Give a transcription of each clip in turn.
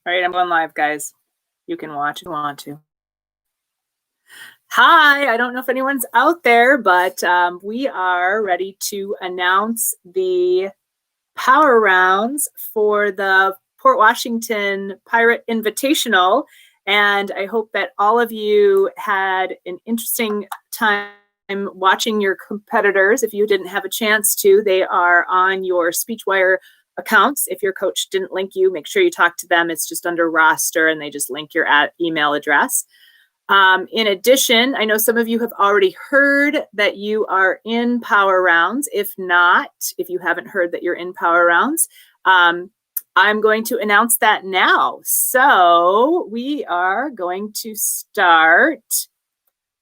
All right, I'm going live, guys. You can watch if you want to. Hi, I don't know if anyone's out there, but we are ready to announce the power rounds for the Port Washington Pirate Invitational. And I hope that all of you had an interesting time watching your competitors. If you didn't have a chance to, they are on your SpeechWire accounts. If your coach didn't link you, make sure you talk to them. It's just under roster and they just link your email address. In addition, I know some of you have already heard that you are in power rounds. If not, if you haven't heard that you're in power rounds, I'm going to announce that now. So we are going to start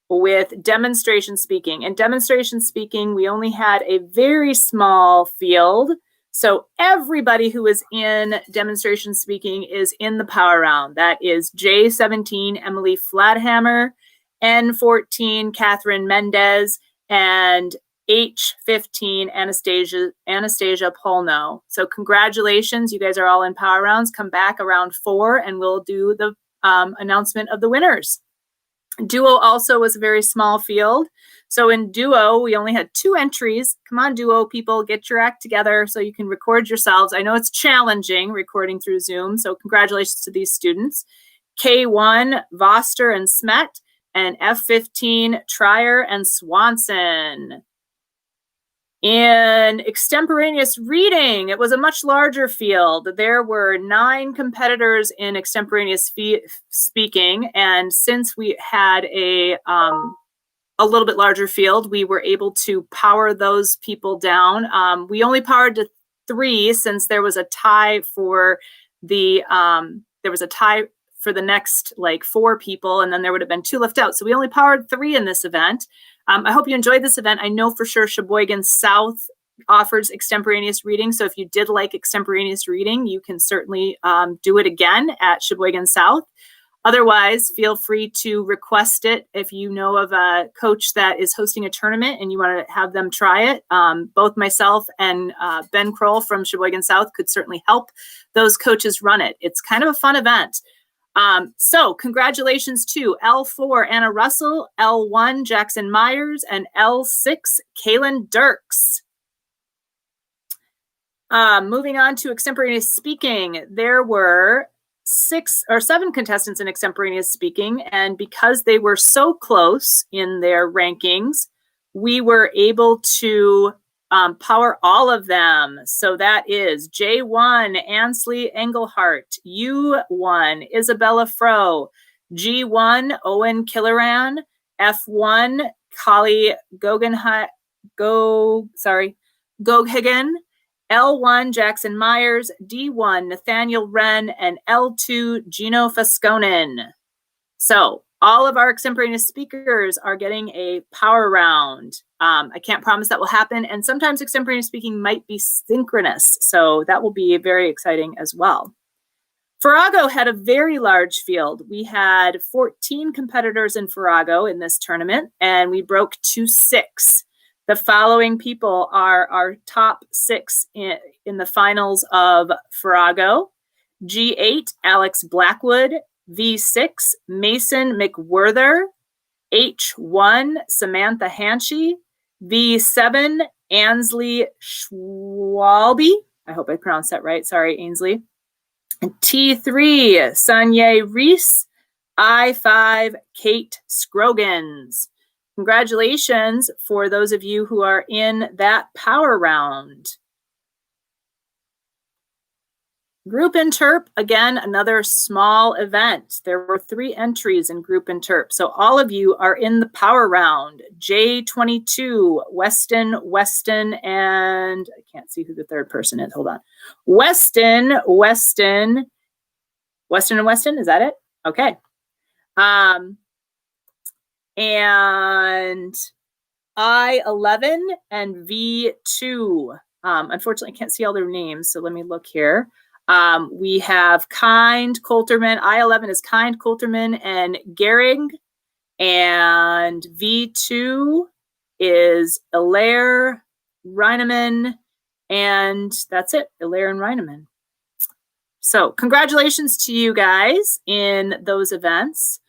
with demonstration speaking. And demonstration speaking, we only had a very small field. So everybody who is in demonstration speaking is in the power round. That is J17, Emily Flathammer, N14, Catherine Mendez, and H15, Anastasia Polno. So congratulations, you guys are all in power rounds. Come back around 4 and we'll do the announcement of the winners. Duo also was a very small field. So in duo, we only had 2 entries. Come on, duo people, get your act together so you can record yourselves. I know it's challenging recording through Zoom, so congratulations to these students. K1, Voster and Smet, and F15, Trier and Swanson. In extemporaneous reading, it was a much larger field. There were 9 competitors in extemporaneous speaking, and since we had a little bit larger field, we were able to power those people down. We only powered to 3 since there was a tie for the next 4 people, and then there would have been 2 left out. So we only powered 3 in this event. I hope you enjoyed this event. I know for sure Sheboygan South offers extemporaneous reading. So if you did like extemporaneous reading, you can certainly do it again at Sheboygan South. Otherwise, feel free to request it if you know of a coach that is hosting a tournament and you want to have them try it. Both myself and Ben Kroll from Sheboygan South could certainly help those coaches run it. It's kind of a fun event. So congratulations to L4, Anna Russell, L1, Jackson Myers, and L6, Kaylin Dirks. Moving on to extemporaneous speaking, there were 6 or 7 contestants in extemporaneous speaking, and because they were so close in their rankings, we were able to power all of them. So that is J1, Ansley Engelhart, U1, Isabella Froh, G1, Owen Killeran, F1, Kali Goghagen, L1, Jackson Myers, D1, Nathaniel Wren, and L2, Gino Fasconen. So all of our extemporaneous speakers are getting a power round. I can't promise that will happen. And sometimes extemporaneous speaking might be synchronous. So that will be very exciting as well. Farrago had a very large field. We had 14 competitors in Farrago in this tournament, and we broke to 6. The following people are our top 6 in the finals of Farrago. G8, Alex Blackwood. V6, Mason McWhirter. H1, Samantha Hanchey. V7, Ansley Schwalbe. I hope I pronounced that right. Sorry, Ainsley. And T3, Sanye Reese. I5, Kate Scroggins. Congratulations for those of you who are in that power round. Group Interp, again, another small event. There were 3 entries in Group Interp. So all of you are in the power round. J22, Weston, and I can't see who the third person is. Hold on. Weston, is that it? Okay. And I11 and V2. Unfortunately, I can't see all their names, so let me look here. We have Kind, Coulterman. I11 is Kind, Coulterman, and Gehrig. And V2 is Allaire, Reineman, and that's it, Allaire and Reineman. So congratulations to you guys in those events.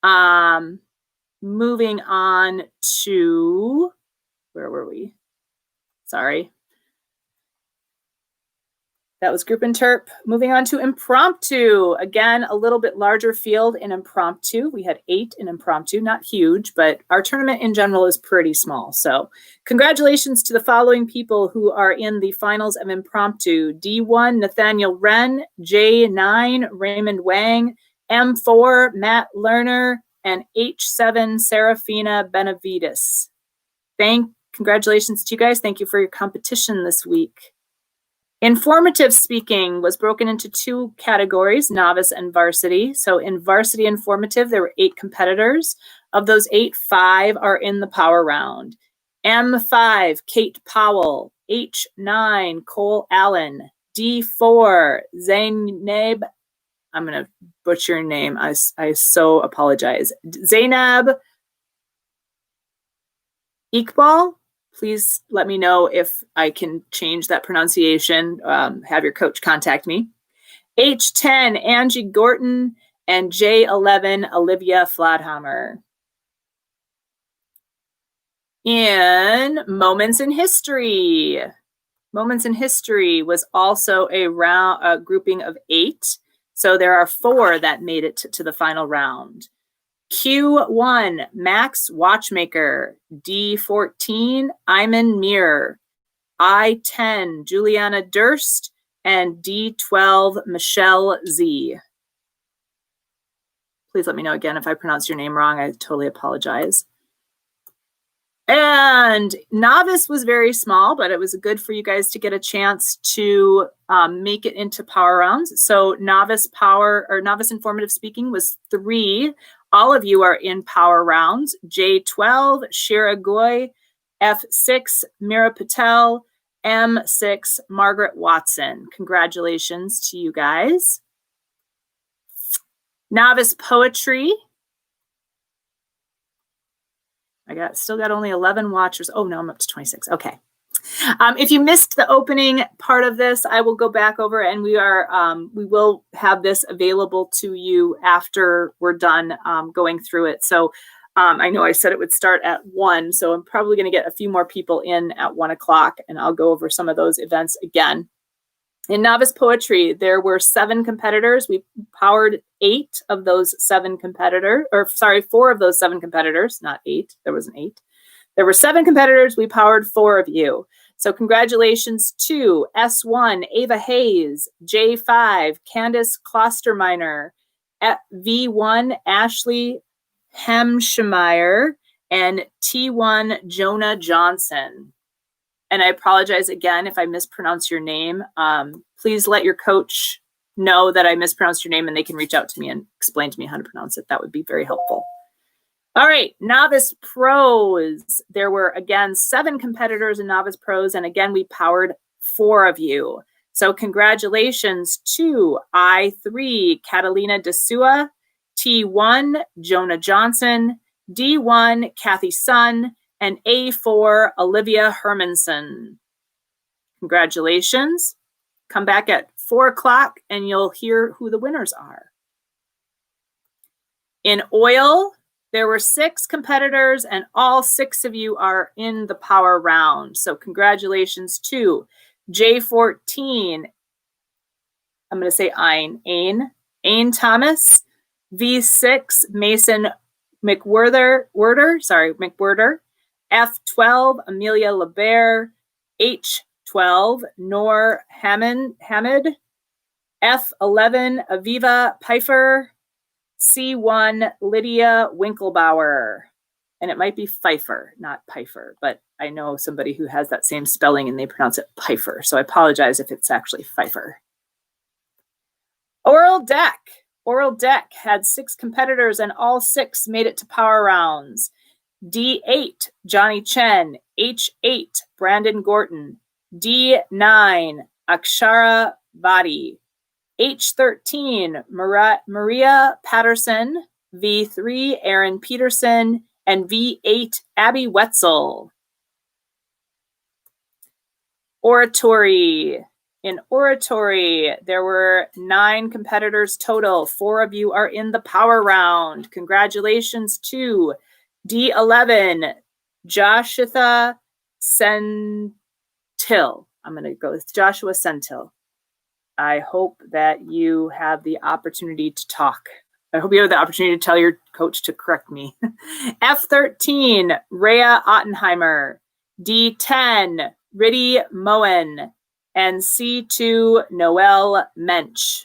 Moving on to, where were we? Sorry. That was group interp. Moving on to impromptu. Again, a little bit larger field in impromptu. We had 8 in impromptu, not huge, but our tournament in general is pretty small. So congratulations to the following people who are in the finals of impromptu. D1, Nathaniel Wren, J9, Raymond Wang, M4, Matt Lerner, and H7, Serafina Benavides. Congratulations to you guys. Thank you for your competition this week. Informative speaking was broken into 2 categories, novice and varsity. So in varsity informative, there were 8 competitors. Of those 8, 5 are in the power round. M5, Kate Powell. H9, Cole Allen. D4, Zainab, I'm going to butcher your name. I so apologize. Zainab Iqbal. Please let me know if I can change that pronunciation. Have your coach contact me. H10, Angie Gorton, and J11, Olivia Fladhammer. In Moments in History. Moments in History was also a grouping of 8. So there are 4 that made it to the final round. Q1, Max Watchmaker. D14, Iman Mir. I10, Juliana Durst. And D12, Michelle Z. Please let me know again if I pronounce your name wrong. I totally apologize. And novice was very small, but it was good for you guys to get a chance to make it into power rounds. So novice informative speaking was 3. All of you are in power rounds. J12, Shira Goy. F6, Mira Patel. M6, Margaret Watson. Congratulations to you guys. Novice poetry. Still got only 11 watchers. Oh no, I'm up to 26. Okay. If you missed the opening part of this, I will go back over and we will have this available to you after we're done going through it. So I know I said it would start at 1, so I'm probably going to get a few more people in at 1 o'clock and I'll go over some of those events again. In novice poetry, there were 7 competitors. We powered 8 of those 7 competitors, 4 of those 7 competitors, not 8. There was an 8. There were 7 competitors. We powered 4 of you. So congratulations to S1, Ava Hayes, J5, Candace Klosterminer, V1, Ashley Hemschemeyer, and T1, Jonah Johnson. And I apologize again if I mispronounce your name. Please let your coach know that I mispronounced your name and they can reach out to me and explain to me how to pronounce it. That would be very helpful. All right, novice pros. There were, again, 7 competitors in novice pros. And again, we powered 4 of you. So congratulations to I3, Catalina Desua, T1, Jonah Johnson, D1, Kathy Sun, and A4, Olivia Hermanson. Congratulations. Come back at 4 o'clock and you'll hear who the winners are. In oil, there were 6 competitors and all 6 of you are in the power round. So congratulations to J14, I'm going to say Ain Thomas, V6, Mason McWhirter, F12, Amelia LeBert, H12, Noor Hamid, F11, Aviva Pfeiffer, C1, Lydia Winkelbauer. And it might be Pfeiffer, not Pfeiffer, but I know somebody who has that same spelling and they pronounce it Pfeiffer. So I apologize if it's actually Pfeiffer. Oral Deck had 6 competitors and all 6 made it to power rounds. D8, Johnny Chen. H8, Brandon Gorton. D9, Akshara Vadi. H13, Maria Patterson. V3, Aaron Peterson. And V8, Abby Wetzel. Oratory. In oratory, there were 9 competitors total. 4 of you are in the power round. Congratulations to D11, Joshua Sentil. I'm going to go with Joshua Sentil. I hope that you have the opportunity to talk. I hope you have the opportunity to tell your coach to correct me. F13, Rhea Ottenheimer. D10, Riddy Moen. And C2, Noelle Mensch.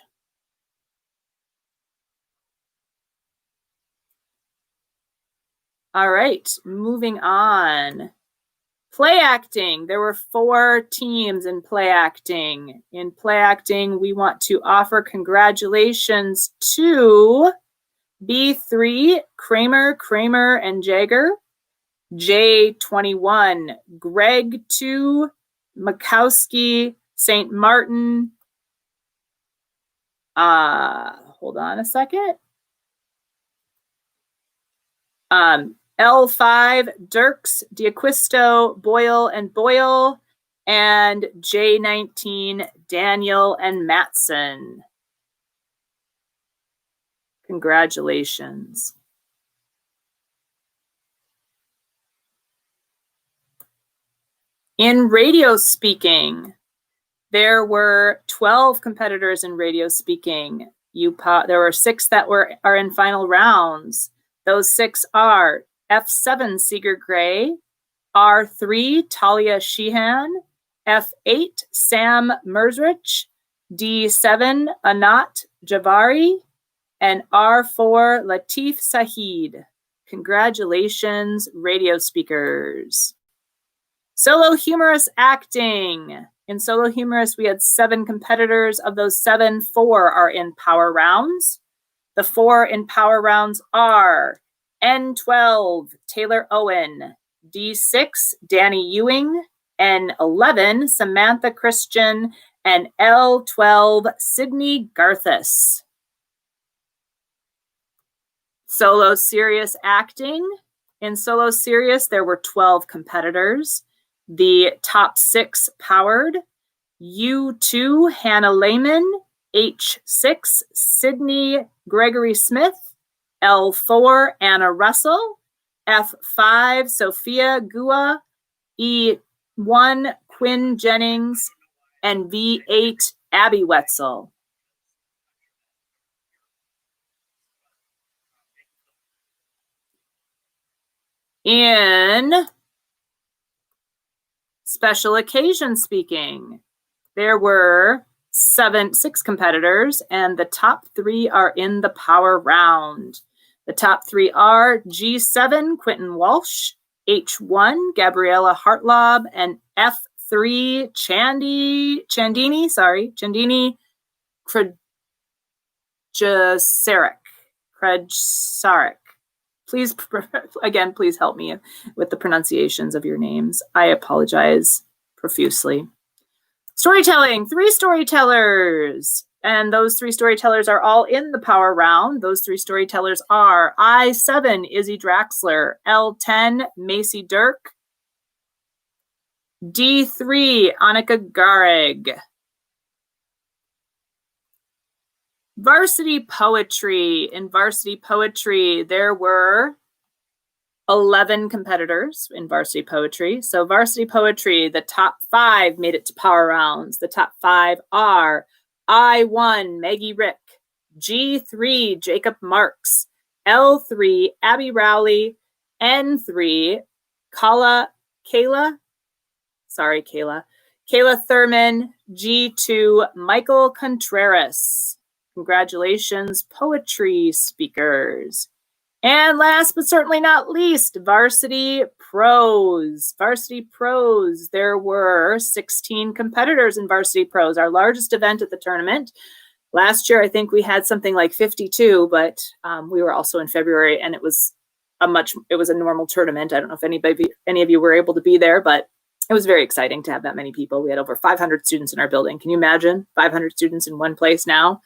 All right, moving on. Play acting. There were 4 teams in play acting. In play acting, we want to offer congratulations to B3, Kramer, and Jagger. J21, Greg 2, Makowski, St. Martin. Hold on a second. L5, Dirks, D'Acquisto, Boyle, and Boyle. And J19, Daniel and Matson. Congratulations. In radio speaking, there were 12 competitors in radio speaking. There were 6 that are in final rounds. Those 6 are F7, Seeger Gray, R3, Talia Sheehan, F8, Sam Mersrich, D7, Anat Javari, and R4, Latif Sahid. Congratulations, radio speakers. Solo humorous acting. In solo humorous, we had 7 competitors. Of those 7, 4 are in power rounds. The 4 in power rounds are N12, Taylor Owen, D6, Danny Ewing, N11, Samantha Christian, and L12, Sydney Garthus. Solo serious acting. In solo serious, there were 12 competitors. The top 6 powered: U2, Hannah Lehman, H6, Sydney Gregory Smith, L4, Anna Russell, F5, Sophia Gua, E1, Quinn Jennings, and V8, Abby Wetzel. In special occasion speaking, there were 6 competitors, and the top 3 are in the power round. The top 3 are G7, Quentin Walsh, H1, Gabriella Hartlob, and F3, Chandini Krejcarek. Please, again, please help me with the pronunciations of your names. I apologize profusely. Storytelling, 3 storytellers. And those 3 storytellers are all in the power round. Those 3 storytellers are I7, Izzy Draxler, L10, Macy Dirk, D3, Annika Gareg. Varsity poetry. In varsity poetry, there were 11 competitors in varsity poetry. So varsity poetry, the top 5 made it to power rounds. The top 5 are I1, Maggie Rick, G3, Jacob Marks, L3, Abby Rowley, N3, Kayla Thurman, G2, Michael Contreras. Congratulations, poetry speakers. And last but certainly not least, varsity prose. Varsity prose, there were 16 competitors in varsity prose, our largest event at the tournament. Last year, I think we had something like 52, but we were also in February, and it was a normal tournament. I don't know if any of you were able to be there, but it was very exciting to have that many people. We had over 500 students in our building. Can you imagine 500 students in one place now?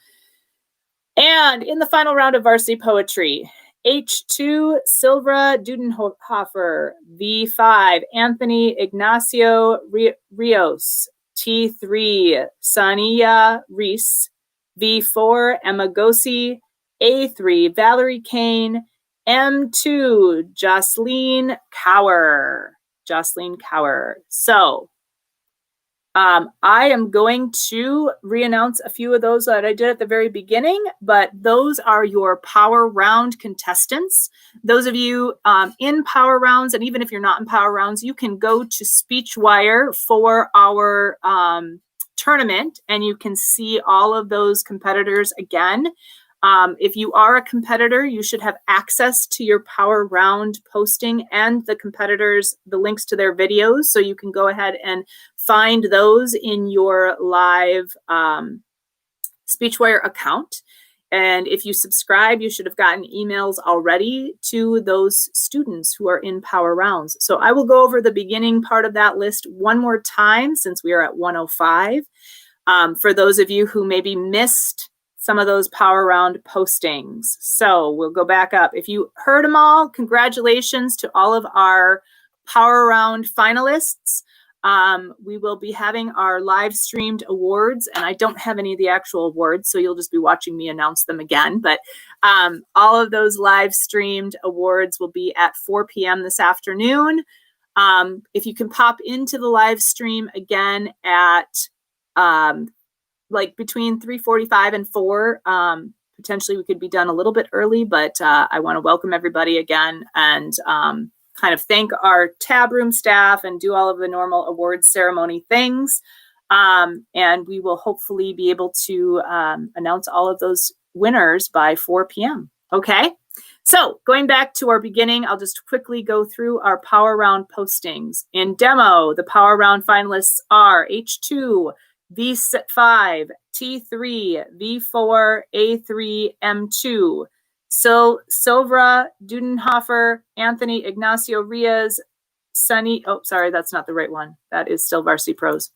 And in the final round of varsity poetry, H2, Silvra Dudenhofer, V5, Anthony Ignacio Rios, T3, Sania Reese. V4, Emma Gossi. A3, Valerie Kane. M2, Jocelyn Cower. So I am going to re-announce a few of those that I did at the very beginning, but those are your power round contestants. Those of you in power rounds, and even if you're not in power rounds, you can go to SpeechWire for our tournament, and you can see all of those competitors again. If you are a competitor, you should have access to your power round posting and the competitors, the links to their videos, so you can go ahead and find those in your live SpeechWire account. And if you subscribe, you should have gotten emails already to those students who are in power rounds. So I will go over the beginning part of that list one more time since we are at 105. For those of you who maybe missed some of those power round postings. So we'll go back up. If you heard them all, congratulations to all of our power round finalists. We will be having our live streamed awards, and I don't have any of the actual awards, so you'll just be watching me announce them again. But all of those live streamed awards will be at 4 p.m. this afternoon. If you can pop into the live stream again at like between 3:45 and 4, potentially we could be done a little bit early, but I want to welcome everybody again and kind of thank our tab room staff and do all of the normal awards ceremony things. And we will hopefully be able to announce all of those winners by 4 p.m. Okay. So going back to our beginning, I'll just quickly go through our power round postings. In demo, the power round finalists are H2, V5, T3, V4, A3, M2. So Silvra Dudenhofer, Anthony Ignacio Riaz, Sunny. Oh, sorry, that's not the right one. That is still Varsity Pros.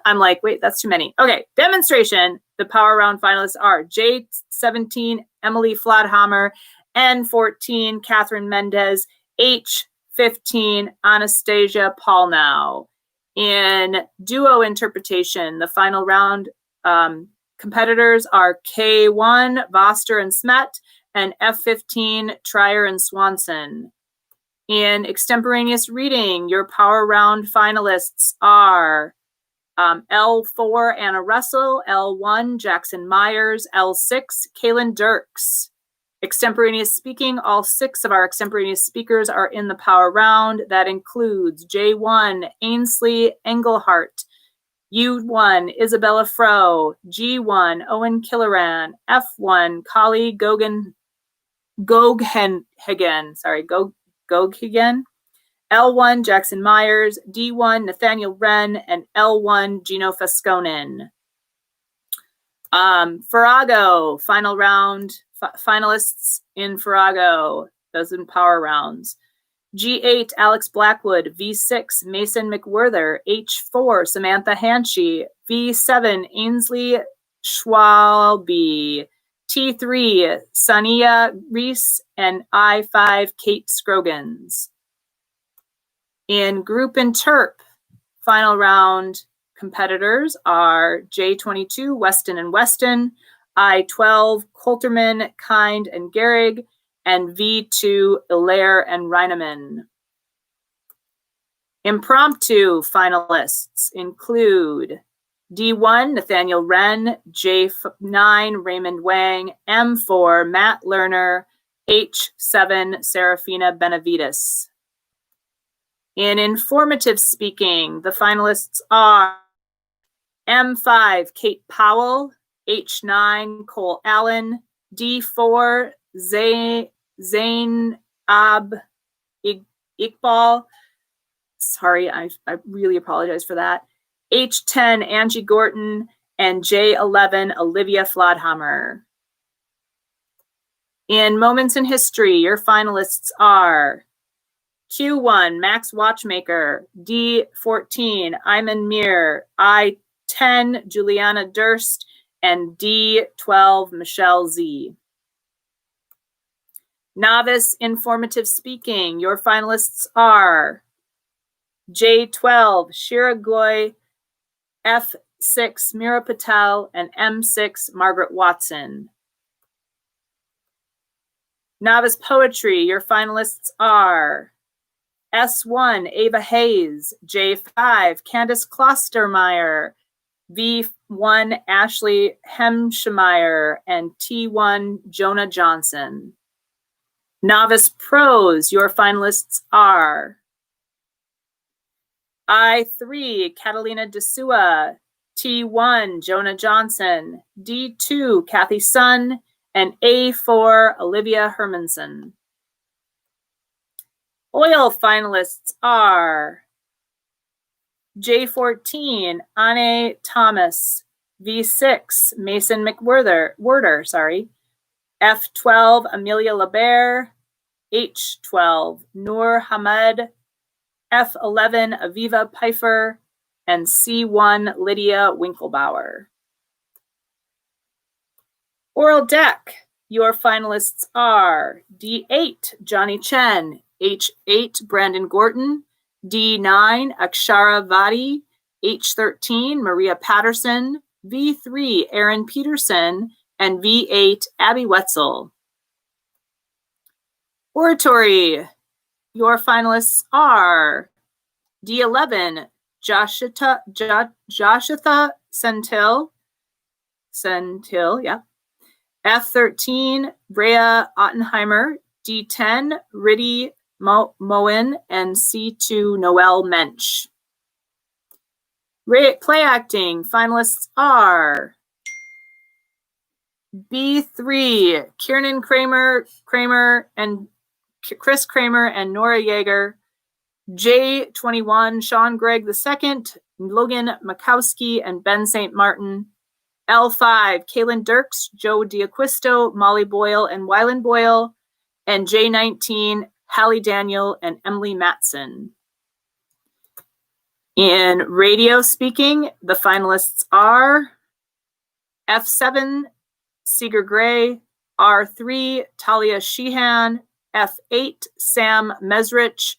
I'm like, wait, that's too many. Okay, demonstration. The power round finalists are J17, Emily Flodhammer, N14, Catherine Mendez, H15, Anastasia Paulnow. In duo interpretation, the final round competitors are K1, Voster and Smet, and F15, Trier and Swanson. In extemporaneous reading, your power round finalists are L4, Anna Russell, L1, Jackson Myers, L6, Kaylin Dirks. Extemporaneous speaking, all 6 of our extemporaneous speakers are in the power round. That includes J1, Ainsley Engelhart, U1, Isabella Froh, G1, Owen Killeran, F1, Kali Goghagen, L1, Jackson Myers, D1, Nathaniel Wren, and L1, Gino Fesconin. Farrago, final round, finalists in Farrago, those in power rounds. G8, Alex Blackwood, V6, Mason McWhirter, H4, Samantha Hanchey, V7, Ainsley Schwalbe, T3, Sania Reese, and I5, Kate Scroggins. In group interp, final round competitors are J22, Weston and Weston, I12, Coulterman, Kind and Gehrig, and V2, Hilaire and Reinemann. Impromptu finalists include D1, Nathaniel Wren, J9, Raymond Wang, M4, Matt Lerner, H7, Serafina Benavides. In informative speaking, the finalists are M5, Kate Powell, H9, Cole Allen, D4, Zain Ab Iqbal. Sorry, I really apologize for that. H10, Angie Gorton, and J11, Olivia Flodhammer. In Moments in History, your finalists are Q1, Max Watchmaker, D14, Ayman Mir, I10, Juliana Durst, and D12, Michelle Z. Novice Informative Speaking, your finalists are J12, Shiragoy F6, Mira Patel, and M6, Margaret Watson. Novice Poetry, your finalists are S1, Ava Hayes, J5, Candace Klostermeyer, V1, Ashley Hemschemeyer, and T1, Jonah Johnson. Novice Prose, your finalists are I3, Catalina Desua, T1, Jonah Johnson, D2, Kathy Sun, and A4, Olivia Hermanson. Oil finalists are J14, Anne Thomas, V6, Mason McWhorter, F12, Amelia LeBert, H12, Noor Hamed, F11, Aviva Pfeiffer, and C1, Lydia Winkelbauer. Oral deck, your finalists are D8, Johnny Chen, H8, Brandon Gorton, D9, Akshara Vadi, H13, Maria Patterson, V3, Aaron Peterson, and V8, Abby Wetzel. Oratory, your finalists are D11, Joshua Sentil, yeah. F13, Brea Ottenheimer, D10, Riddy Moen, and C2, Noelle Mensch. Play acting finalists are B3, Kiernan Kramer, and Chris Kramer and Nora Yeager. J21, Sean Gregg II, Logan Makowski, and Ben St. Martin. L5, Kaylin Dirks, Joe D'Acquisto, Molly Boyle, and Wyland Boyle. And J19, Hallie Daniel and Emily Matson. In radio speaking, the finalists are F7, Seeger Gray, R3, Talia Sheehan, F8, Sam Mesrich,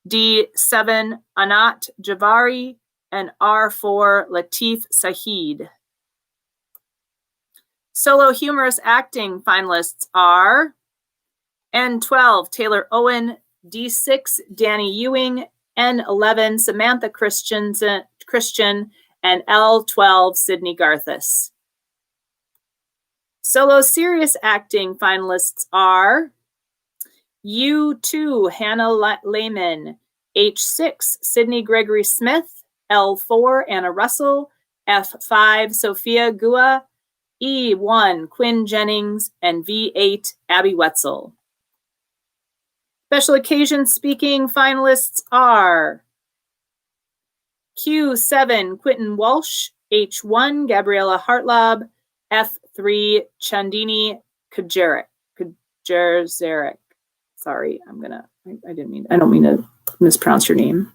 D7, Anat Javari, and R4, Latif Saheed. Solo humorous acting finalists are N12, Taylor Owen, D6, Danny Ewing, N11, Samantha Christian, and L12, Sydney Garthus. Solo serious acting finalists are U2, Hannah Lehman, H6, Sydney Gregory Smith, L4, Anna Russell, F5, Sophia Gua, E1, Quinn Jennings, and V8, Abby Wetzel. Special occasion speaking finalists are Q7, Quentin Walsh, H1, Gabriella Hartlaub, F3, Chandini Kajerek. Sorry, I don't mean to mispronounce your name.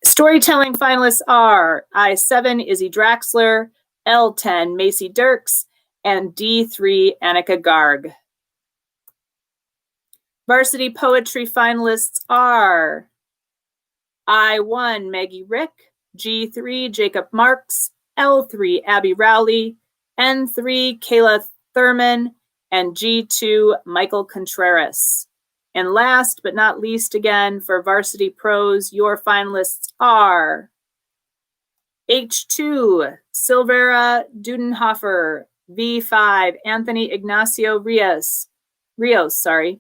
Storytelling finalists are I7, Izzy Draxler, L10, Macy Dirks, and D3, Annika Garg. Varsity poetry finalists are I1, Maggie Rick, G3, Jacob Marks, L3, Abby Rowley, N3, Kayla Thurman, and G2, Michael Contreras. And last but not least, again, for varsity prose, your finalists are H2, Silvera Dudenhofer, V5, Anthony Ignacio Rios, T3,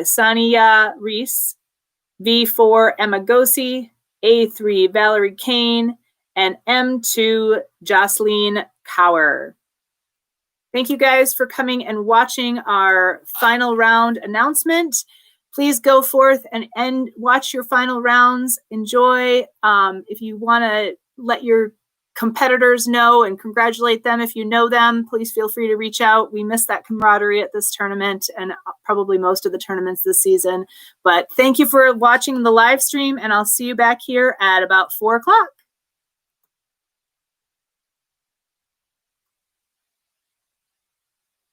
Sania Reese, V4, Emma Gossi, A3, Valerie Kane, and M2, Jocelyn Cower. Thank you guys for coming and watching our final round announcement. Please go forth and watch your final rounds. Enjoy. If you want to let your competitors know and congratulate them if you know them, please feel free to reach out. We miss that camaraderie at this tournament and probably most of the tournaments this season. But thank you for watching the live stream, and I'll see you back here at about 4 o'clock.